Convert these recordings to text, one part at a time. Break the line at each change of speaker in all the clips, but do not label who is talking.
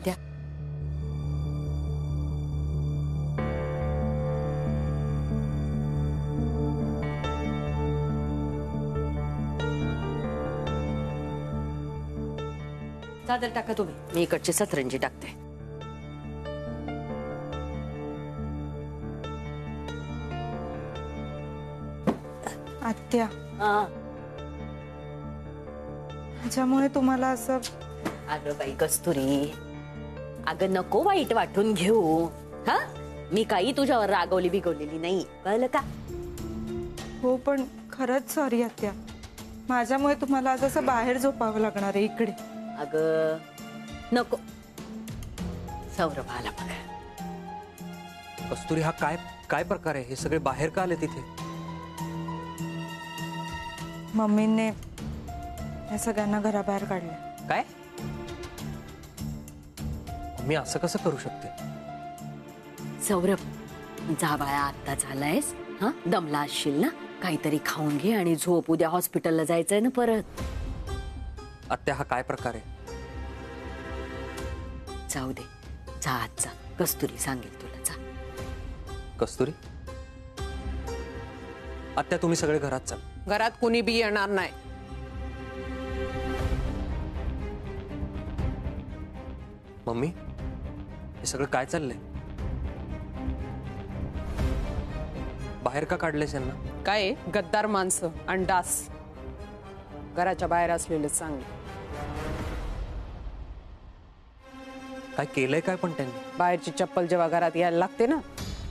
द्या. चादर टाका तुम्ही, मी इकडची सतरंजी टाकते.
आत्या, त्याच्यामुळे तुम्हाला असं.
अगं बाई कस्तुरी, अगं नको वाईट वाटून घेऊ. हा, मी काही तुझ्यावर रागवली बिगवलेली नाही, कळलं का?
हो, पण खरंच सॉरी आत्या, माझ्यामुळे तुम्हाला आज असं बाहेर झोपावं लागणार आहे इकडे.
अगं नको, सौरभ आला बघ.
कस्तुरी, हा काय काय प्रकार आहे? हे सगळे बाहेर का आले तिथे?
मम्मीने या सगळ्यांना घराबाहेर काढलं.
काय? मी असं कसं करू शकते?
सौरभ, जा बाळा, आत्ता झालायस, हा दमला असशील ना, काहीतरी खाऊन घे आणि झोप. उद्या हॉस्पिटलला जायचंय ना परत.
आत्या, हा काय प्रकार आहे?
जाऊ दे, जा आज जा, कस्तुरी सांगेल तुला. जा.
कस्तुरी, आत्या तुम्ही सगळे घरात चल.
घरात कुणी बी येणार नाही.
मम्मी, हे सगळं काय चाललंय? बाहेर का काढलेस यांना?
काय गद्दार माणसं आणि डास घराच्या बाहेर असलेले चांगले.
काय केलंय काय पण त्यांनी?
बाहेरची चप्पल जेव्हा घरात यायला लागते ना,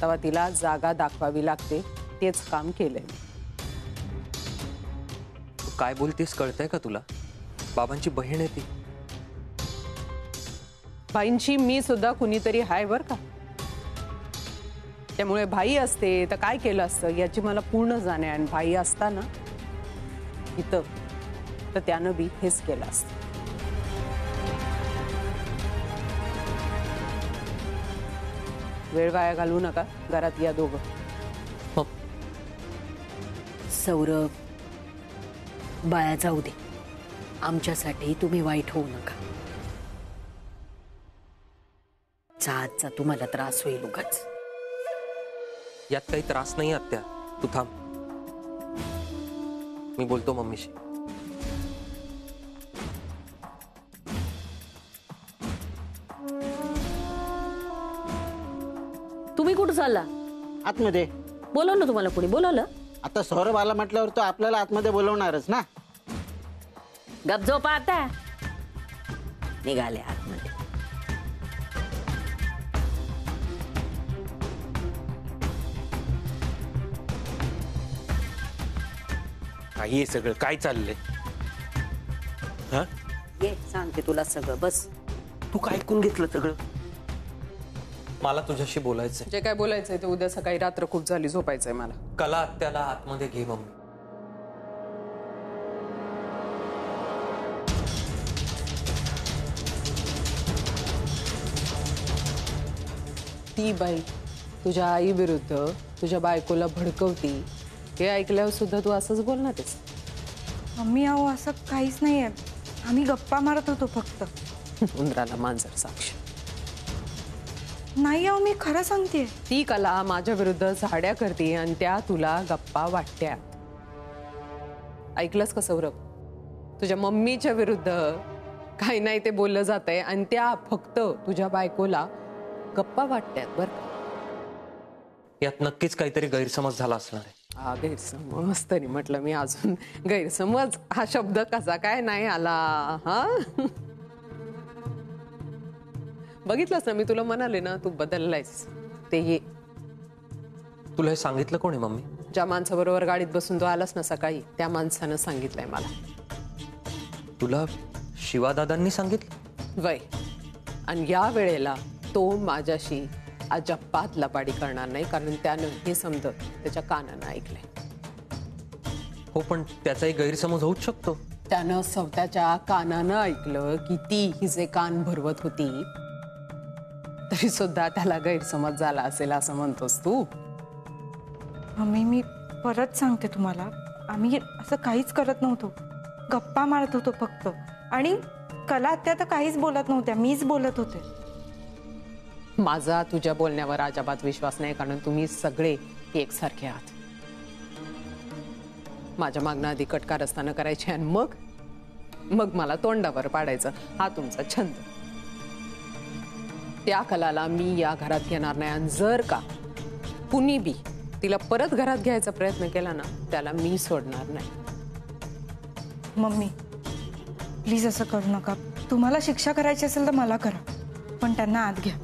तेव्हा तिला जागा दाखवावी लागते. तेच काम केलंय.
तू काय बोलतेस कळतंय का तुला? बाबांची बहीण आहे ती.
भाईंची मी सुद्धा कुणीतरी हाय बर का. त्यामुळे भाई असते तर काय केलं असतं याची मला पूर्ण जाणे. आणि भाई असताना इथं तर त्यानं बी हेच केलं असतं. वेळ वाया घालवू नका. घरात या दोघं.
सौरभ, बाळा जाऊ दे, आमच्यासाठी तुम्ही वाईट होऊ नका. जा, तुम्हाला त्रास होईल उगाच.
यात काही त्रास नाही आत्या, तू थांब, मी बोलतो मम्मीशी.
तुम्ही कुठं चालला?
आतमध्ये.
बोलवलं तुम्हाला कोणी? बोलवलं?
आता सौरभ आला म्हटल्यावर तो आपल्याला आतमध्ये बोलवणारच ना.
गप झोपा आता. निघाले आतमध्ये.
हे सगळं काय चाललंय? हा,
ये सांगते तुला सगळं, बस.
तू काय ऐकून घेतलं सगळं?
मला तुझ्याशी बोलायचंय.
जे काय बोलायचंय ते उद्या सकाळी. रात्र खूप झाली, झोपायचंय मला.
कला आत्याला आतमध्ये घे मम्मी.
ती बाई तुझ्या आई विरुद्ध तुझ्या बायकोला भडकवती, हे ऐकल्यावर सुद्धा तू असंच बोलणारच?
मम्मी, अहो असं काहीच नाहीये, आम्ही गप्पा मारत होतो फक्त.
उंदराला मांजर साक्ष.
नाही अहो, मी खरं सांगते.
ती कला माझ्या विरुद्ध झाड्या करते आणि त्या तुला गप्पा वाटत्या. ऐकलंस का सौरभ? तुझ्या मम्मीच्या विरुद्ध काही नाही ते बोललं जातंय आणि त्या फक्त तुझ्या बायकोला गप्पा वाटत्यात बर का.
यात नक्कीच काहीतरी गैरसमज झाला असणार आहे.
हा, गैरसमज तरी म्हटलं मी. अजून गैरसमज हा शब्द कसा काय नाही आला? हा, बघितलंस ना, मी तुला म्हणाले ना, तू बदललायस. ते ये.
तुला हे सांगितलं कोणी मम्मी?
ज्या माणसाबरोबर गाडीत बसून तू आलास ना सकाळी, त्या माणसानं सांगितलंय मला.
तुला शिवादादांनी सांगितलं?
वय. आणि या वेळेला तो माझ्याशी अजिबात लपाडी करणार नाही, कारण त्यानं हे समजत त्याच्या कानानं ऐकलंय.
हो, पण त्याचाही गैरसमज होऊच शकतो.
त्यानं स्वतःच्या कानानं ऐकलं की ती हिचे कान भरवत होती, तरी सुद्धा त्याला गैरसमज झाला असेल असं म्हणतोस तू?
मम्मी, मी परत सांगते तुम्हाला, आम्ही असं काहीच करत नव्हतो, गप्पा मारत होतो फक्त. आणि कला आत्या तर काहीच बोलत नव्हत्या, मीच बोलत होते.
माझा तुझ्या बोलण्यावर अजिबात विश्वास नाही, कारण तुम्ही सगळे एकसारखे आहात. माझ्या मागणं आधी कटकारस्थानं करायची आणि मग मला तोंडावर पाडायचं, हा तुमचा छंद. त्या कलाला मी या घरात घेणार नाही, आणि जर का कुणी बी तिला परत घरात घ्यायचा प्रयत्न केला ना, त्याला मी सोडणार नाही.
मम्मी प्लीज असं करू नका. तुम्हाला शिक्षा करायची असेल तर मला करा, पण त्यांना आत घ्या.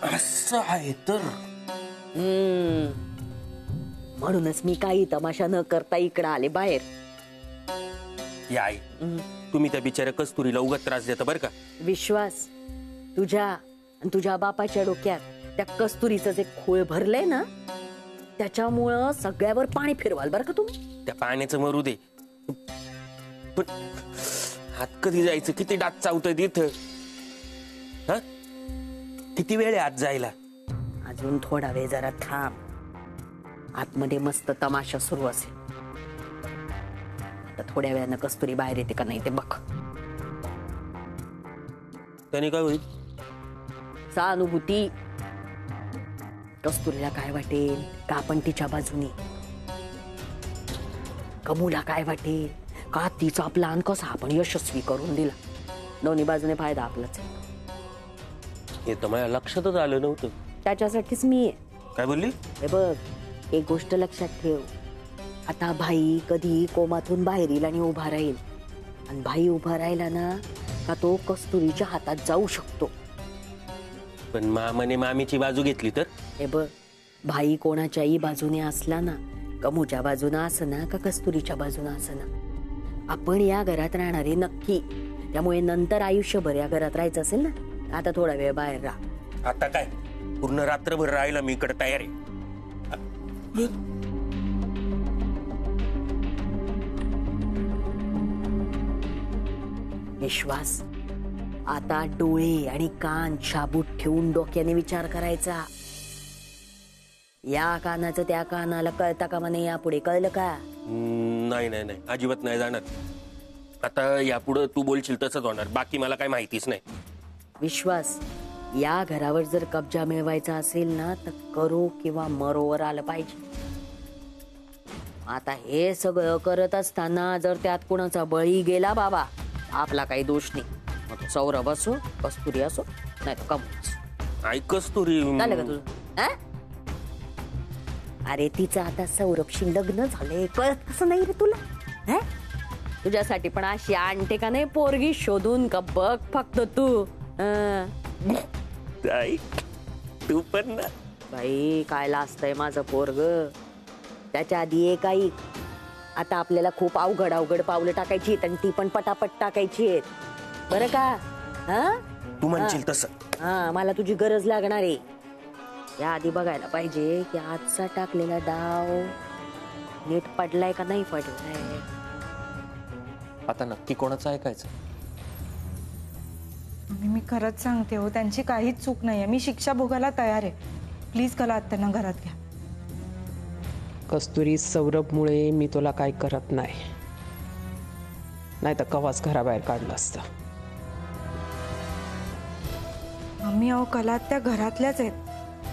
असं आहे तर
म्हणूनच मी काही तमाशा न करता इकडं आले बाहेर.
या आई, तुम्ही त्या बिचाऱ्या कस्तुरीला उगाच त्रास देता बरं का.
विश्वास, तुझ्या आणि तुझ्या बापाच्या डोक्यात त्या कस्तुरीचं जे खोळ भरलंय ना, त्याच्यामुळं सगळ्यावर पाणी फिरवाल बरं का तुम्ही.
त्या पाण्याचं मरू दे, पण हात कधी जायचं, किती डाक चावतंय तिथं. हा, किती वेळ आहे आत जायला.
अजून थोडा वेळ जरा थांब, आतमध्ये मस्त तमाशा सुरू असेल. आता थोड्या वेळानं कस्तुरी बाहेर येते का नाही ते बघ.
त्याने काय होईल.
सहानुभूती. कस्तुरीला काय वाटेल का आपण तिच्या बाजूने, कमूला काय वाटेल का तिचा प्लान कसा आपण यशस्वी करून दिला. दोन्ही बाजूने फायदा आपलाच आहे.
हे तर माझ्या लक्षातच आलं नव्हतं.
त्याच्यासाठीच मी आहे.
काय बोलली.
हे बघ, एक गोष्ट लक्षात ठेव, आता भाई कधी कोमातून बाहेर येईल आणि उभा राहील, आणि भाई उभा राहिला ना का तो कस्तुरीच्या हातात जाऊ शकतो.
पण मामाने मामीची बाजू घेतली तर.
हे बघ, भाई कोणाच्याही बाजूने असला ना, कमूच्या बाजूने असं ना का कस्तुरीच्या बाजूने असं ना, आपण या घरात राहणारे नक्की. त्यामुळे नंतर आयुष्यभर या घरात राहायचं असेल ना, आता थोडा वेळ बाहेर राहा.
आता काय पूर्ण रात्रभर राहायला मी इकडे तयार आहे.
विश्वास, आता डोळे आणि कान शाबूत ठेवून डोक्याने विचार करायचा. या कानाचं त्या कानाला कळता का म्हणे, यापुढे कळलं का.
नाही नाही नाही, अजिबात नाही जाणार. आता यापुढं तू बोलशील तसंच होणार, बाकी मला काय माहितीच नाही.
विश्वास, या घरावर जर कब्जा मिळवायचा असेल ना, तर करो किंवा मरोवर आलं पाहिजे. आता हे सगळं करत असताना जर त्यात कुणाचा बळी गेला बाबा, आपला काही दोष नाही. मग सौरभ असो, कस्तुरी असो, नाही तर कमू असो.
ऐकस तू रे.
झालं का तुझं. अरे तिचं आता सौरभशी लग्न झालंय, कळत कसं नाही रे तुला. तुझ्यासाठी पण अशी आणते का नाही पोरगी शोधून, का बघ फक्त तू.
तू पण ना
बाई, काय लाजतंय माझं पोरग. त्याच्या आधी एक ऐक, आता आपल्याला खूप अवघड पावलं टाकायची आहेत, आणि ती पण पटापट टाकायची आहेत बरं का. हा,
तू म्हणशील तसं.
हा, मला तुझी गरज लागणार आहे. या आधी बघायला पाहिजे की आजचा टाकलेला डाव नीट पडलाय का नाही पडलाय.
आता नक्की कोणाचं ऐकायचं.
मी खरंच सांगते हो, त्यांची काहीच चूक नाहीये. मी शिक्षा भोगायला तयार आहे. प्लीज कला आत्यांना घरात घ्या.
कस्तुरी, सौरभमुळे मी तुला काय करत नाही, नाही तर कवाच घराबाहेर काढलं असतं.
मम्मी अहो, कला आत्या घरातल्याच आहेत,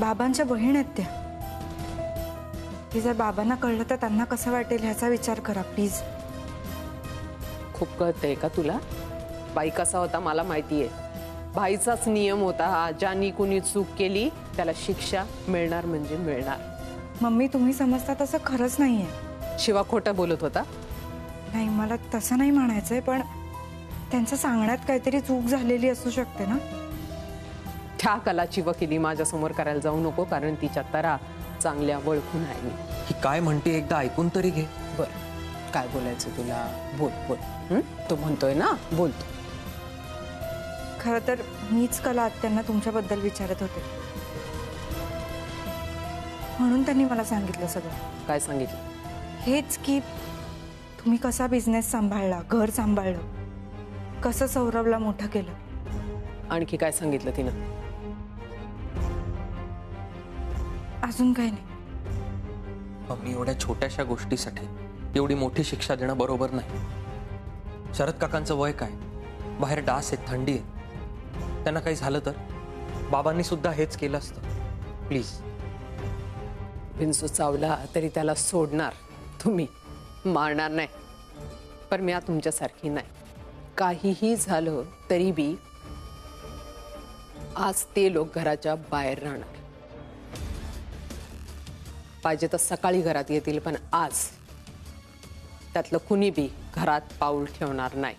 बाबांच्या बहीण आहेत त्या. की जर बाबांना कळलं तर त्यांना कसं वाटेल ह्याचा विचार करा प्लीज.
खूप कळतंय का तुला. बाई कसा होता मला माहितीये. भाईचाच नियम होता हा, ज्यांनी कुणी चूक केली त्याला शिक्षा मिळणार म्हणजे मिळणार.
मम्मी तुम्ही समजता तसं खरंच नाहीये.
शिवा खोटं बोलत होता.
नाही, मला तसं नाही म्हणायचंय, पण त्यांचं सांगण्यात काहीतरी चूक झालेली असू शकते ना.
त्या कलाची वकिली माझ्या समोर करायला जाऊ नको, कारण तिच्या तरा चांगल्या वळखून आहे मी.
ही काय म्हणते एकदा ऐकून तरी घे.
बर, काय बोलायचं तुला, बोल बोल. तो म्हणतोय ना, बोलतो.
खरं तर मीच कला आत्यांना तुमच्याबद्दल विचारत होते, म्हणून त्यांनी मला सांगितलं सगळं.
काय सांगितलं.
हेच की तुम्ही कसा बिझनेस सांभाळला, घर सांभाळलं, कसं सौरभला मोठं केलं.
आणखी काय सांगितलं तिनं.
अजून काही नाही.
मम्मी, एवढ्या छोट्याशा गोष्टीसाठी एवढी मोठी शिक्षा देणं बरोबर नाही. शरद काकांचं वय काय, बाहेर डास आहेत, थंडी आहे. त्यांना काही झालं तर बाबांनी सुद्धा हेच केलं असतं. प्लीज.
विंचू चावला तरी त्याला सोडणार, तुम्ही मारणार नाही. पण मी तुमच्यासारखी नाही. काहीही झालं तरी बी आज ते लोक घराच्या बाहेर राहणार. पाहिजे तर सकाळी घरात येतील, पण आज त्यातलं कुणी बी घरात पाऊल ठेवणार नाही.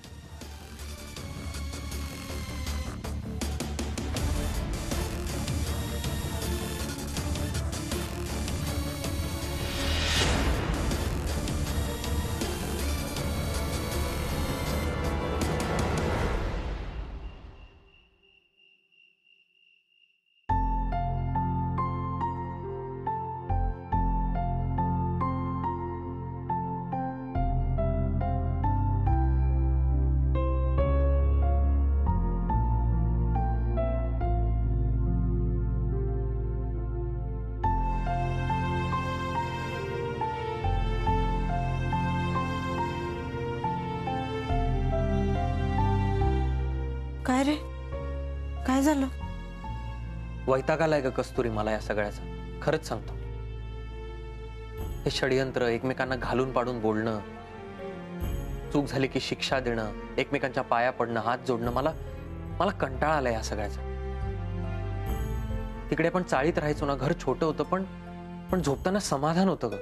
काय रे, काय झालं?
वैताग आलाय का कस्तुरी मला या सगळ्याचा? खरंच सांगतो. हे षडयंत्र, एकमेकांना घालून पाडून बोलणं, चूक झाली की शिक्षा देणं, एकमेकांच्या पाया पडणं, हात जोडणं, मला कंटाळा आलाय या सगळ्याचा. तिकडे आपण चाळीत राहायचो ना, घर छोटं होतं पण झोपताना समाधान होतं ग.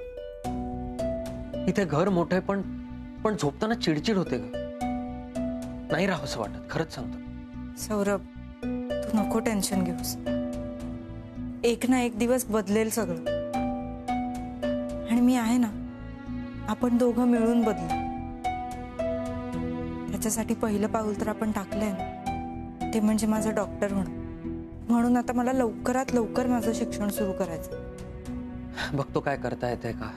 इथे घर मोठं आहे पण झोपताना चिडचिड होते ग. नाही राहावंसं वाटत, खरंच सांगतो.
सौरभ, तू नको टेन्शन घेऊस. एक ना एक दिवस बदलेल सगळं. आणि मी आहे ना, आपण दोघं मिळून बदलू. त्याच्यासाठी पहिलं पाऊल तर आपण टाकलंय ना, ते म्हणजे माझं डॉक्टर होणं. म्हणून आता मला लवकरात लवकर माझं शिक्षण सुरू करायचं.
बघतो काय करता येतंय का.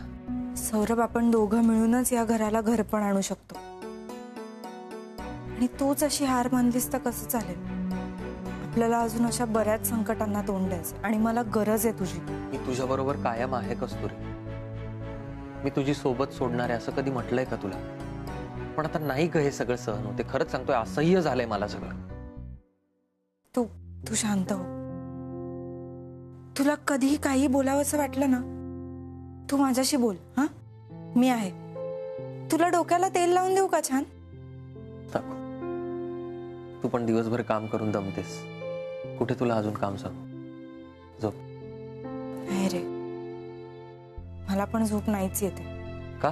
सौरभ, आपण दोघं मिळूनच या घराला घर पण आणू शकतो. आणि तूच अशी हार मानलीस तर कसं चालेल? आपल्याला अजून अशा बऱ्याच संकटांना तोंड द्यायचं आणि मला गरज आहे तुझी.
मी तुझ्या बरोबर कायम आहे कस्तुरी. मी तुझी सोबत सोडणार आहे असं कधी म्हटलंय का तुला? पण आता नाही ग हे सगळं सहन होते. खरंच सांगतोय, असह्य झालंय मला सगळं.
तू शांत हो. तुला कधीही काही बोलावंसं वाटलं ना, तू माझ्याशी बोल. हा, मी आहे. तुला डोक्याला तेल लावून देऊ का छान?
तू पण दिवसभर काम करून दमतेस. कुठे तुला अजून काम सांग. झोप.
नाही रे, मला पण झोप नाहीच येते.
का?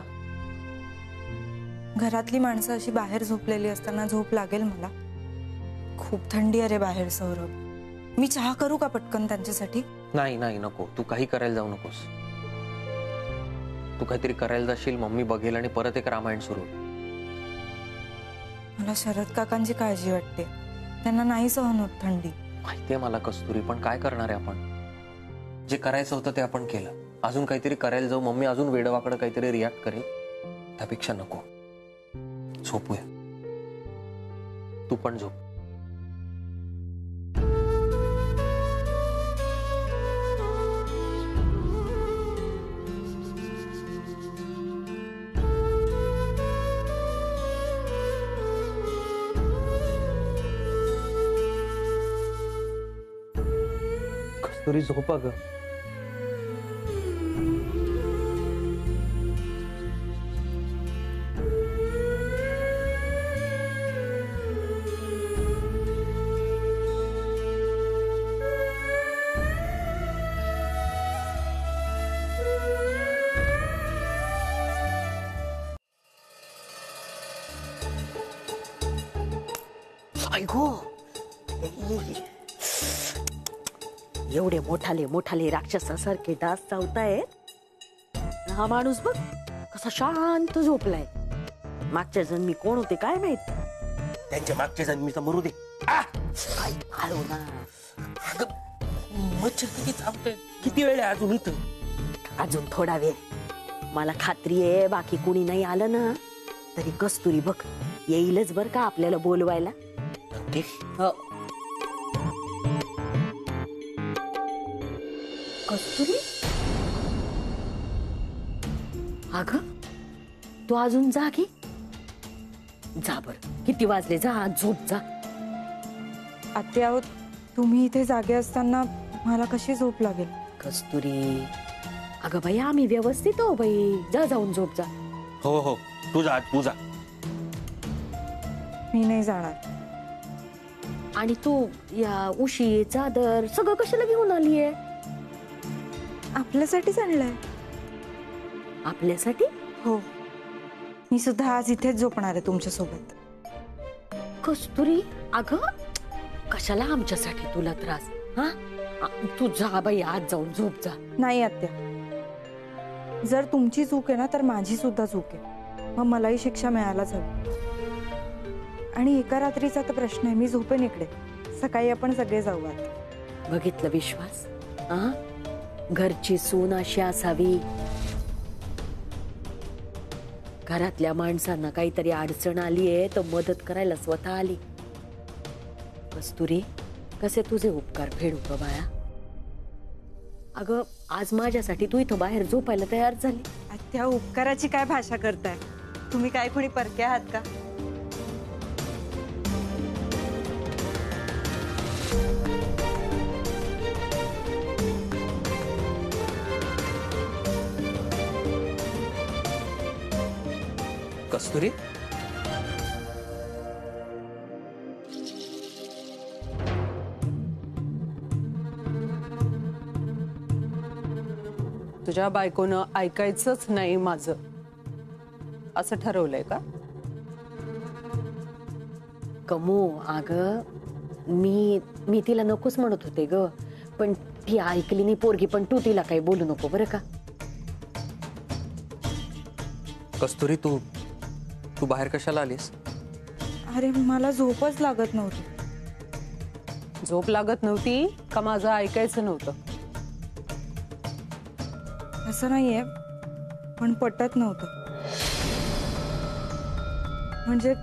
घरातली माणसं अशी बाहेर झोपलेली असताना झोप लागेल मला? खूप थंडी आहे रे बाहेर सौरभ. मी चहा करू का पटकन त्यांच्यासाठी?
नाही नाही, नको. तू काही करायला जाऊ नकोस. तू काहीतरी करायला जाशील, मम्मी बघेल आणि परत एक रामायण सुरू.
मला शरद काकांची काळजी वाटते. त्यांना नाही सहन होत थंडी.
माहितीये मला कस्तुरी, पण काय करणार आहे आपण? जे करायचं होतं ते आपण केलं. अजून काहीतरी करायला जाऊ, मम्मी अजून वेडवाकडं काहीतरी रिॲक्ट करेल. त्यापेक्षा नको. झोपूया. तू पण झोप. कस्तुरी, झोपा ग.
ऐको, एवढे मोठाले राक्षसासारखे डास चावतायत. हा माणूस बघ कसा शांत झोपलाय. मागच्या जन्मी कोण होते काय माहित.
त्यांच्या मागच्या जन्मीचा मरू दे.
काय हळू ना.
मच्छर किती चावतोय. किती वेळ आहे अजून इथं?
अजून थोडा वेळ. मला खात्री आहे बाकी कुणी नाही आलं ना तरी कस्तुरी बघ येईलच बर का आपल्याला बोलवायला.
नक्की?
हो. कस्तुरी, अग तू अजून जा की जा बर किती वाजले जा आज झोप जा.
आत्या आहोत तुम्ही इथे जागे असताना मला कशी झोप लागेल.
कस्तुरी अगं बाई आम्ही व्यवस्थित हो बाई जा जाऊन झोप जा.
हो हो तू जा तू जा.
मी नाही जाणार.
आणि तू या उशी चादर सगळं कशाला घेऊन आलीये.
आपल्यासाठीच आणलंय.
आपल्यासाठी.
हो मी सुद्धा आज इथेच झोपणार आहे तुमच्या सोबत.
कस्तुरी अगं कशाला आमच्यासाठी तुला त्रास. हा तू जा बाई आज जाऊन झोप जा.
नाही आत्या जर तुमची चूक आहे ना तर माझी सुद्धा चूक आहे. मग मलाही शिक्षा मिळायलाच हवी. आणि एका रात्रीचा तर प्रश्न आहे. मी झोपेन इकडे. सकाळी आपण सगळे जाऊ. आता
बघितलं विश्वास. हा घरची सून अशी असावी. घरातल्या माणसांना काहीतरी अडचण आलीये तर मदत करायला स्वतः आली. कस्तुरी कसे तुझे उपकार फेडू ग बाया. अगं आज माझ्यासाठी तू इथं बाहेर झोपायला तयार झाली.
आत्या उपकाराची काय भाषा करताय तुम्ही. काय कोणी परके आहात का.
कस्तुरी
तुझ्या बायकोनं ऐकायचंच नाही माझं असं ठरवलंय का.
कमू अग मी तिला नकोच म्हणत होते ग पण ती ऐकली नाही पोरगी. पण तू तिला काही बोलू नको बरं का.
कस्तुरी तू तू बाहेर कशाला आलीस.
अरे मला झोपच लागत नव्हती.
झोप लागत नव्हती का माझं ऐकायचं नव्हतं.
असं नाहीये पण पटत नव्हतं. म्हणजे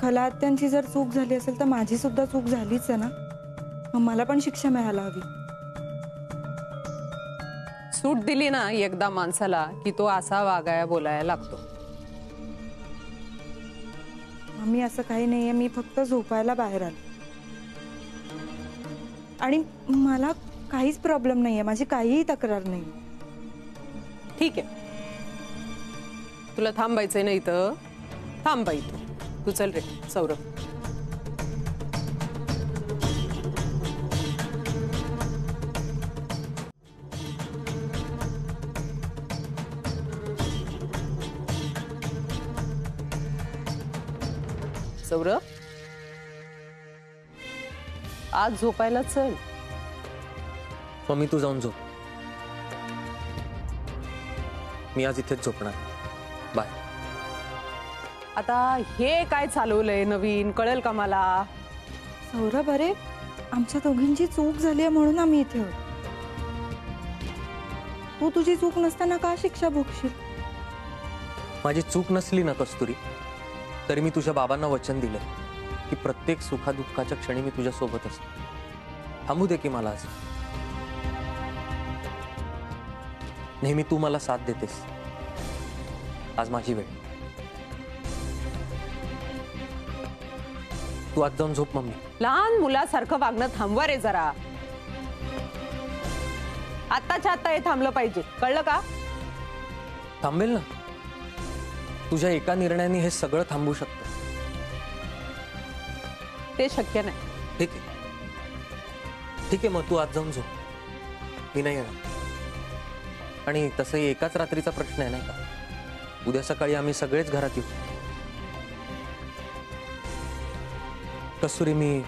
खलात्यांची जर चूक झाली असेल तर माझी सुद्धा चूक झालीच आहे ना. मग मला पण शिक्षा मिळायला हवी.
सूट दिली ना एकदा माणसाला की तो असा वागाया बोलायला लागतो.
मी असं काही नाहीये. मी फक्त झोपायला बाहेर आले. आणि मला काहीच प्रॉब्लेम नाहीये. माझी काहीही तक्रार नाही.
ठीक आहे तुला थांबायचंय नाही तर थांबाई तू चल रे सौरभ. सौरभ आज झोपायला चल.
मम्मी तू जाऊन झोप. मी आज इथेच झोपणार. बाय.
आता हे काय चालवलंय नवीन कळेल का मला.
सौरभ अरे आमच्या दोघींची चूक झाली आहे म्हणून आम्ही इथे आहोत. तू तुझी चूक नसताना का शिक्षा भोगशील.
माझी चूक नसली ना कस्तुरी तरी मी तुझ्या बाबांना वचन दिलंय की प्रत्येक सुखादुःखाच्या क्षणी मी तुझ्या सोबत असतो. थांबू दे की मला आज. नेहमी तू मला साथ देतेस. आज माझी वेळ. तू आज जाऊन झोप मम्मी.
लहान मुलासारखं वागणं थांबवा रे जरा. आत्ताच्या आत्ता हे थांबलं पाहिजे कळलं का.
थांबेल ना. तुझ्या एका निर्णयाने हे सगळं थांबू शकतं.
ते शक्य नाही.
ठीक आहे ठीक आहे मग तू आज जाऊन झोप. मी नाही येणार. आणि तसंही एकाच रात्रीचा प्रश्न आहे नाही का. उद्या सकाळी आम्ही सगळेच घरात येऊ. कस्तुरी मी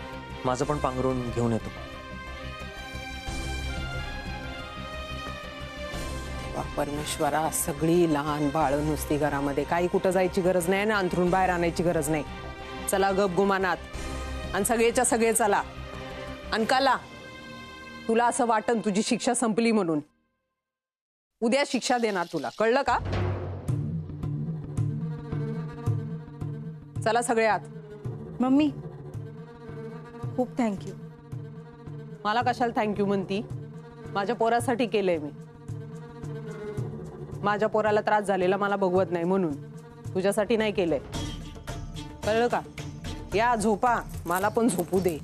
माझं पण पांघरून घेऊन येतो.
परमेश्वरा सगळी लहान बाळ नुसती घरामध्ये. काही कुठं जायची गरज नाही ना अंथरून बाहेर आणायची गरज नाही. चला गप गुमानात आणि सगळेच्या सगळे चला. आणि कला तुला असं वाटन तुझी शिक्षा संपली म्हणून. उद्या शिक्षा देणार तुला कळलं का. चला सगळे आत.
मम्मी खूप थँक्यू.
मला कशाला थँक्यू म्हणती. माझ्या पोरासाठी केलंय मी. माझ्या पोराला त्रास झालेला मला बघवत नाही म्हणून. तुझ्यासाठी नाही केलंय, कळलं का? या झोपा, मला पण झोपू दे.